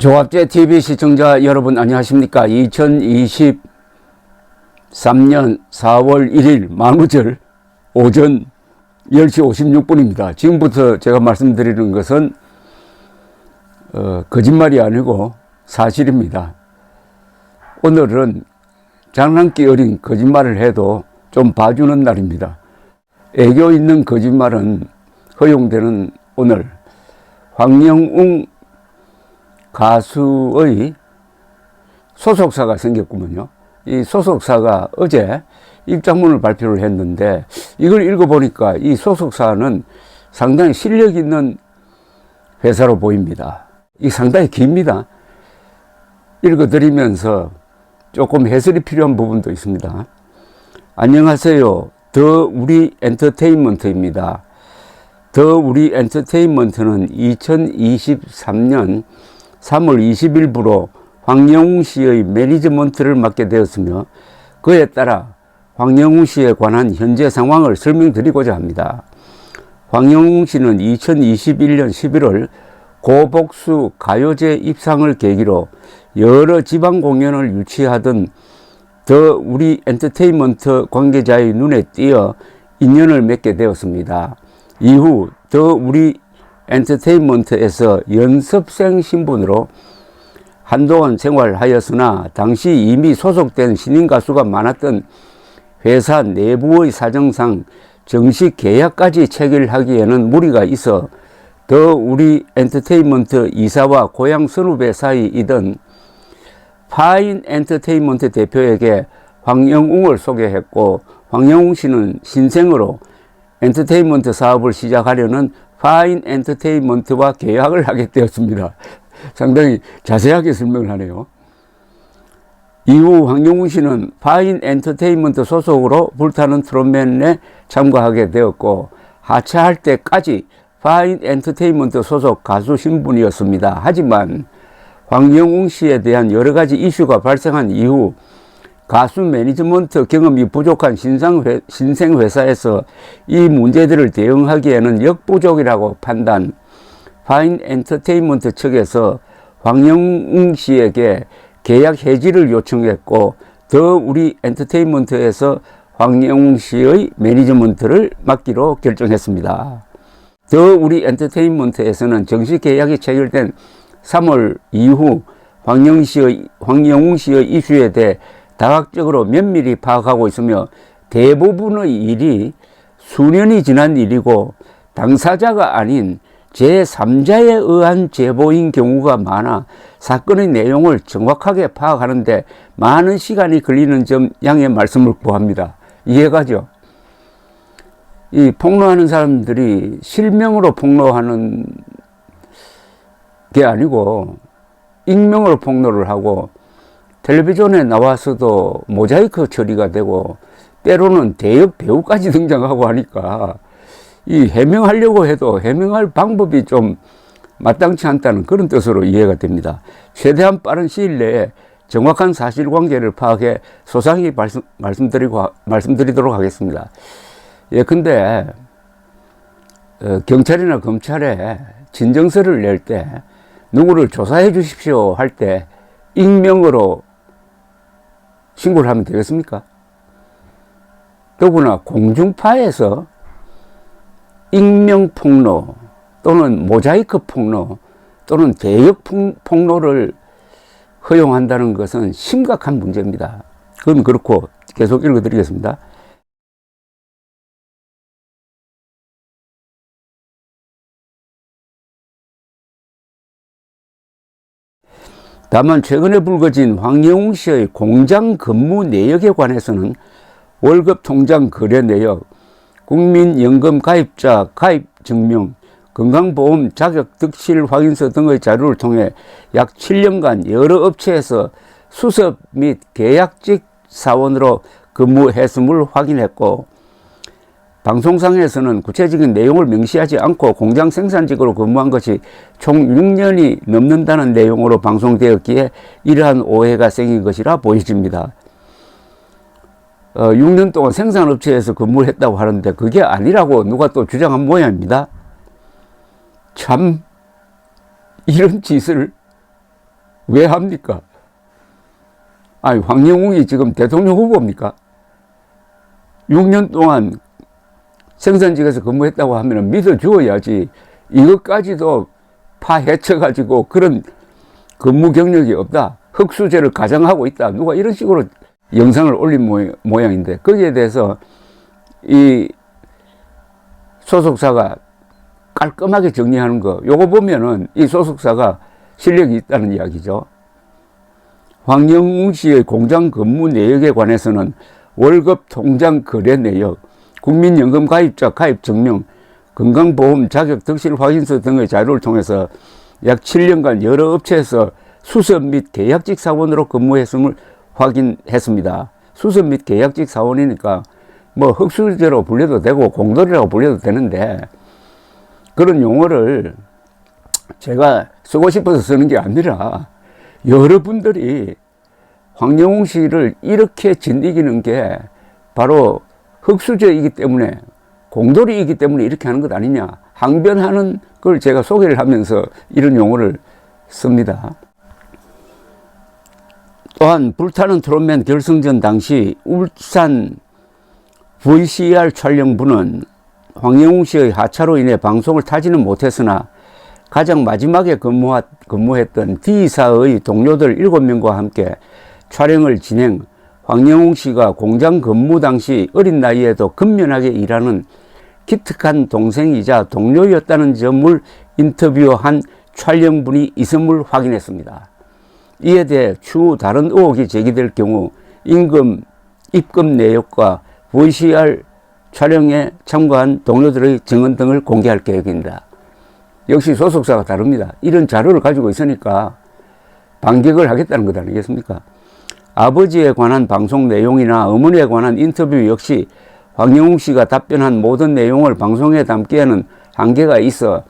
조합제 TV 시청자 여러분 안녕하십니까. 2023년 4월 1일 만우절 오전 10시 56분입니다. 지금부터 제가 말씀드리는 것은 거짓말이 아니고 사실입니다. 오늘은 장난기 어린 거짓말을 해도 좀 봐주는 날입니다. 애교 있는 거짓말은 허용되는 오늘, 황영웅 가수의 소속사가 생겼구먼요. 이 소속사가 어제 입장문을 발표를 했는데, 이걸 읽어보니까 이 소속사는 상당히 실력 있는 회사로 보입니다. 이 상당히 깁니다. 읽어드리면서 조금 해설이 필요한 부분도 있습니다. 안녕하세요. 더 우리 엔터테인먼트입니다. 더 우리 엔터테인먼트는 2023년 3월 20일부로 황영웅 씨의 매니지먼트를 맡게 되었으며, 그에 따라 황영웅 씨에 관한 현재 상황을 설명드리고자 합니다. 황영웅 씨는 2021년 11월 고복수 가요제 입상을 계기로 여러 지방 공연을 유치하던 더 우리 엔터테인먼트 관계자의 눈에 띄어 인연을 맺게 되었습니다. 이후 더 우리 엔터테인먼트에서 연습생 신분으로 한동안 생활하였으나, 당시 이미 소속된 신인 가수가 많았던 회사 내부의 사정상 정식 계약까지 체결하기에는 무리가 있어 더 우리 엔터테인먼트 이사와 고향 선후배 사이이던 파인 엔터테인먼트 대표에게 황영웅을 소개했고, 황영웅 씨는 신생으로 엔터테인먼트 사업을 시작하려는 파인 엔터테인먼트와 계약을 하게 되었습니다. 상당히 자세하게 설명을 하네요. 이후 황영웅 씨는 파인 엔터테인먼트 소속으로 불타는 트롯맨에 참가하게 되었고, 하차할 때까지 파인 엔터테인먼트 소속 가수 신분이었습니다. 하지만 황영웅 씨에 대한 여러 가지 이슈가 발생한 이후 가수 매니지먼트 경험이 부족한 신생 회사에서 이 문제들을 대응하기에는 역부족이라고 판단, 파인 엔터테인먼트 측에서 황영웅 씨에게 계약 해지를 요청했고, 더 우리 엔터테인먼트에서 황영웅 씨의 매니지먼트를 맡기로 결정했습니다. 더 우리 엔터테인먼트에서는 정식 계약이 체결된 3월 이후 황영웅 씨의 이슈에 대해 다각적으로 면밀히 파악하고 있으며, 대부분의 일이 수년이 지난 일이고 당사자가 아닌 제3자에 의한 제보인 경우가 많아 사건의 내용을 정확하게 파악하는 데 많은 시간이 걸리는 점 양해 말씀을 구합니다. 이해가죠? 이 폭로하는 사람들이 실명으로 폭로하는 게 아니고 익명으로 폭로를 하고, 텔레비전에 나와서도 모자이크 처리가 되고 때로는 대역 배우까지 등장하고 하니까 이 해명하려고 해도 해명할 방법이 좀 마땅치 않다는 그런 뜻으로 이해가 됩니다. 최대한 빠른 시일 내에 정확한 사실관계를 파악해 소상히 말씀드리도록 하겠습니다. 근데 경찰이나 검찰에 진정서를 낼 때 누구를 조사해 주십시오 할 때 익명으로 신고를 하면 되겠습니까? 더구나 공중파에서 익명 폭로 또는 모자이크 폭로 또는 대역 폭로를 허용한다는 것은 심각한 문제입니다. 그건 그렇고 계속 읽어드리겠습니다. 다만 최근에 불거진 황영웅 씨의 공장 근무 내역에 관해서는 월급 통장 거래 내역, 국민연금 가입자 가입 증명, 건강보험 자격 득실 확인서 등의 자료를 통해 약 7년간 여러 업체에서 수석 및 계약직 사원으로 근무했음을 확인했고, 방송상에서는 구체적인 내용을 명시하지 않고 공장 생산직으로 근무한 것이 총 6년이 넘는다는 내용으로 방송되었기에 이러한 오해가 생긴 것이라 보여집니다. 6년 동안 생산업체에서 근무를 했다고 하는데 그게 아니라고 누가 또 주장한 모양입니다. 참 이런 짓을 왜 합니까? 아니, 황영웅이 지금 대통령 후보입니까? 6년 동안 생선직에서 근무했다고 하면 믿어주어야지. 이것까지도 파헤쳐가지고 그런 근무 경력이 없다, 흑수저를 가장하고 있다, 누가 이런 식으로 영상을 올린 모양인데, 거기에 대해서 이 소속사가 깔끔하게 정리하는 거, 요거 보면은 이 소속사가 실력이 있다는 이야기죠. 황영웅 씨의 공장 근무 내역에 관해서는 월급 통장 거래 내역, 국민연금 가입자 가입 증명, 건강보험 자격 득실 확인서 등의 자료를 통해서 약 7년간 여러 업체에서 수석 및 계약직 사원으로 근무했음을 확인했습니다. 수석 및 계약직 사원이니까 뭐 흑수저로 불려도 되고 공돌이라고 불려도 되는데, 그런 용어를 제가 쓰고 싶어서 쓰는 게 아니라 여러분들이 황영웅 씨를 이렇게 짓이기는 게 바로 흑수저이기 때문에, 공돌이이기 때문에 이렇게 하는 것 아니냐, 항변하는 걸 제가 소개를 하면서 이런 용어를 씁니다. 또한 불타는 트롯맨 결승전 당시 울산 VCR 촬영부는 황영웅 씨의 하차로 인해 방송을 타지는 못했으나 가장 마지막에 근무했던 D사의 동료들 7명과 함께 촬영을 진행, 황영웅 씨가 공장 근무 당시 어린 나이에도 근면하게 일하는 기특한 동생이자 동료였다는 점을 인터뷰한 촬영분이 있음을 확인했습니다. 이에 대해 추후 다른 의혹이 제기될 경우 입금 내역과 VCR 촬영에 참가한 동료들의 증언 등을 공개할 계획입니다. 역시 소속사가 다릅니다. 이런 자료를 가지고 있으니까 반격을 하겠다는 것 아니겠습니까? 아버지에 관한 방송 내용이나 어머니에 관한 인터뷰 역시 황영웅 씨가 답변한 모든 내용을 방송에 담기에는 한계가 있어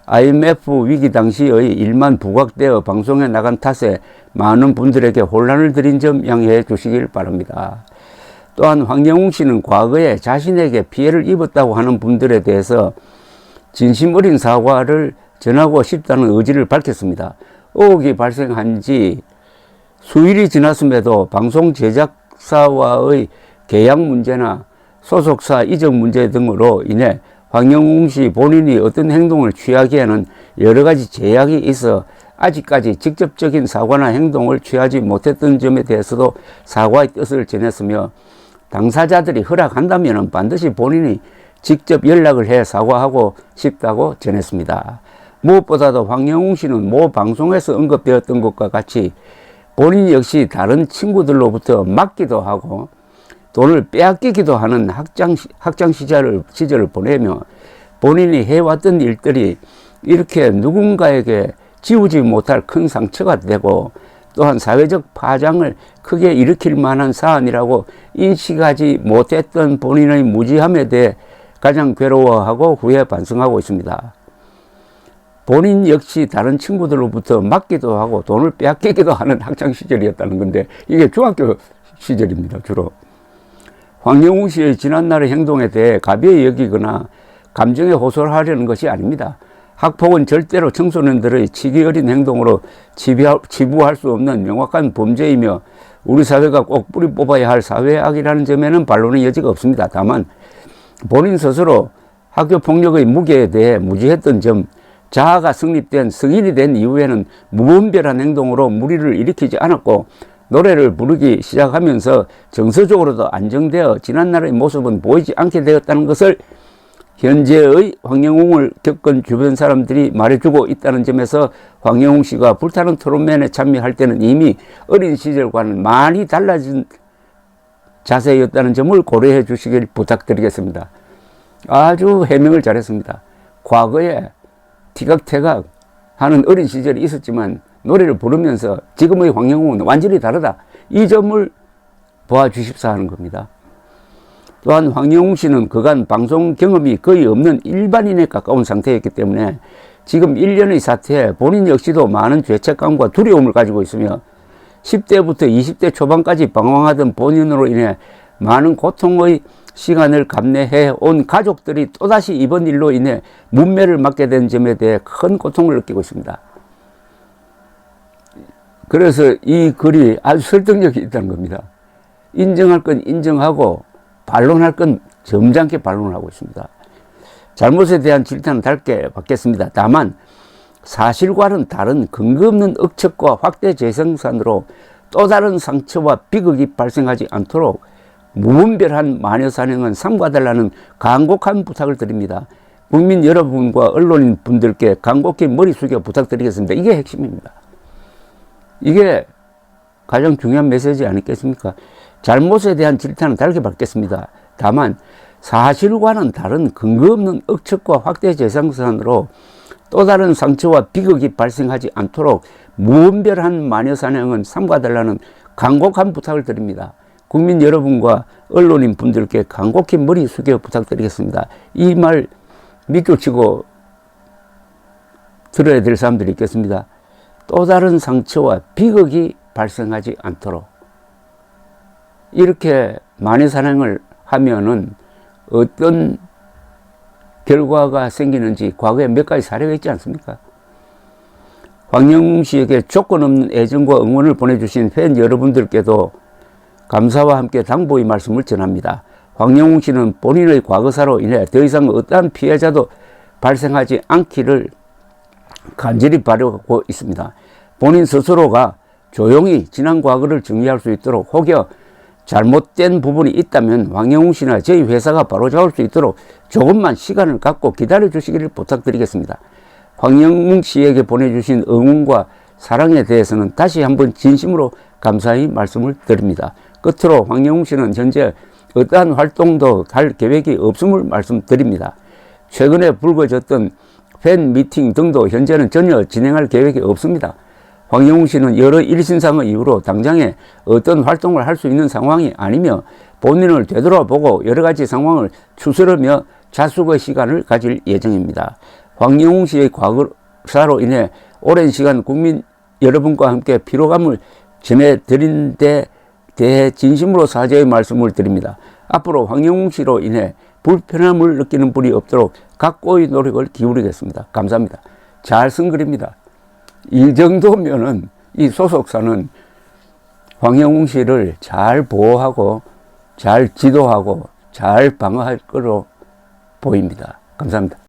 IMF 위기 당시의 일만 부각되어 방송에 나간 탓에 많은 분들에게 혼란을 드린 점 양해해 주시길 바랍니다. 또한 황영웅 씨는 과거에 자신에게 피해를 입었다고 하는 분들에 대해서 진심 어린 사과를 전하고 싶다는 의지를 밝혔습니다. 의혹이 발생한 지 수일이 지났음에도 방송 제작사와의 계약 문제나 소속사 이적 문제 등으로 인해 황영웅 씨 본인이 어떤 행동을 취하기에는 여러 가지 제약이 있어 아직까지 직접적인 사과나 행동을 취하지 못했던 점에 대해서도 사과의 뜻을 전했으며, 당사자들이 허락한다면 반드시 본인이 직접 연락을 해 사과하고 싶다고 전했습니다. 무엇보다도 황영웅 씨는 모 방송에서 언급되었던 것과 같이 본인 역시 다른 친구들로부터 맞기도 하고 돈을 빼앗기기도 하는 학창 시절을 보내며 본인이 해왔던 일들이 이렇게 누군가에게 지우지 못할 큰 상처가 되고, 또한 사회적 파장을 크게 일으킬 만한 사안이라고 인식하지 못했던 본인의 무지함에 대해 가장 괴로워하고 후회 반성하고 있습니다. 본인 역시 다른 친구들로부터 맞기도 하고 돈을 빼앗기기도 하는 학창 시절이었다는 건데, 이게 중학교 시절입니다, 주로. 황영웅 씨의 지난날의 행동에 대해 가벼이 여기거나 감정에 호소를 하려는 것이 아닙니다. 학폭은 절대로 청소년들의 치기 어린 행동으로 치부할 수 없는 명확한 범죄이며 우리 사회가 꼭 뿌리 뽑아야 할 사회악이라는 점에는 반론의 여지가 없습니다. 다만 본인 스스로 학교폭력의 무게에 대해 무지했던 점, 자아가 성립된 성인이 된 이후에는 무분별한 행동으로 무리를 일으키지 않았고 노래를 부르기 시작하면서 정서적으로도 안정되어 지난날의 모습은 보이지 않게 되었다는 것을 현재의 황영웅을 겪은 주변 사람들이 말해주고 있다는 점에서 황영웅 씨가 불타는 트롯맨에 참여할 때는 이미 어린 시절과는 많이 달라진 자세였다는 점을 고려해 주시길 부탁드리겠습니다. 아주 해명을 잘했습니다. 과거에 티각태각 하는 어린 시절이 있었지만 노래를 부르면서 지금의 황영웅은 완전히 다르다, 이 점을 보아주십사 하는 겁니다. 또한 황영웅 씨는 그간 방송 경험이 거의 없는 일반인에 가까운 상태였기 때문에 지금 1년의 사태에 본인 역시도 많은 죄책감과 두려움을 가지고 있으며 10대부터 20대 초반까지 방황하던 본인으로 인해 많은 고통의 시간을 감내해 온 가족들이 또다시 이번 일로 인해 문매를 맞게 된 점에 대해 큰 고통을 느끼고 있습니다. 그래서 이 글이 아주 설득력이 있다는 겁니다. 인정할 건 인정하고 반론할 건 점잖게 반론을 하고 있습니다. 잘못에 대한 질타는 달게 받겠습니다. 다만 사실과는 다른 근거 없는 억측과 확대 재생산으로 또 다른 상처와 비극이 발생하지 않도록 무분별한 마녀 사냥은 삼가달라는 간곡한 부탁을 드립니다. 국민 여러분과 언론인 분들께 간곡히 머리 숙여 부탁드리겠습니다. 이게 핵심입니다. 이게 가장 중요한 메시지 아니겠습니까? 잘못에 대한 질타는 달게 받겠습니다. 다만 사실과는 다른 근거 없는 억측과 확대 재생산으로 또 다른 상처와 비극이 발생하지 않도록 무분별한 마녀 사냥은 삼가달라는 간곡한 부탁을 드립니다. 국민 여러분과 언론인 분들께 간곡히 머리 숙여 부탁드리겠습니다. 이 말 믿겨치고 들어야 될 사람들이 있겠습니다. 또 다른 상처와 비극이 발생하지 않도록 이렇게 마녀 사냥을 하면은 어떤 결과가 생기는지 과거에 몇 가지 사례가 있지 않습니까? 황영웅 씨에게 조건 없는 애정과 응원을 보내주신 팬 여러분들께도 감사와 함께 당부의 말씀을 전합니다. 황영웅 씨는 본인의 과거사로 인해 더 이상 어떠한 피해자도 발생하지 않기를 간절히 바라고 있습니다. 본인 스스로가 조용히 지난 과거를 정리할 수 있도록 혹여 잘못된 부분이 있다면 황영웅 씨나 저희 회사가 바로잡을 수 있도록 조금만 시간을 갖고 기다려 주시기를 부탁드리겠습니다. 황영웅 씨에게 보내주신 응원과 사랑에 대해서는 다시 한번 진심으로 감사의 말씀을 드립니다. 끝으로 황영웅 씨는 현재 어떠한 활동도 할 계획이 없음을 말씀드립니다. 최근에 불거졌던 팬 미팅 등도 현재는 전혀 진행할 계획이 없습니다. 황영웅 씨는 여러 일신상의 이유로 당장에 어떤 활동을 할 수 있는 상황이 아니며 본인을 되돌아보고 여러 가지 상황을 추스르며 자숙의 시간을 가질 예정입니다. 황영웅 씨의 과거사로 인해 오랜 시간 국민 여러분과 함께 피로감을 전해드린 데 대해 진심으로 사죄의 말씀을 드립니다. 앞으로 황영웅 씨로 인해 불편함을 느끼는 분이 없도록 각고의 노력을 기울이겠습니다. 감사합니다. 잘 쓴 글입니다. 이 정도면은 이 소속사는 황영웅 씨를 잘 보호하고 잘 지도하고 잘 방어할 거로 보입니다. 감사합니다.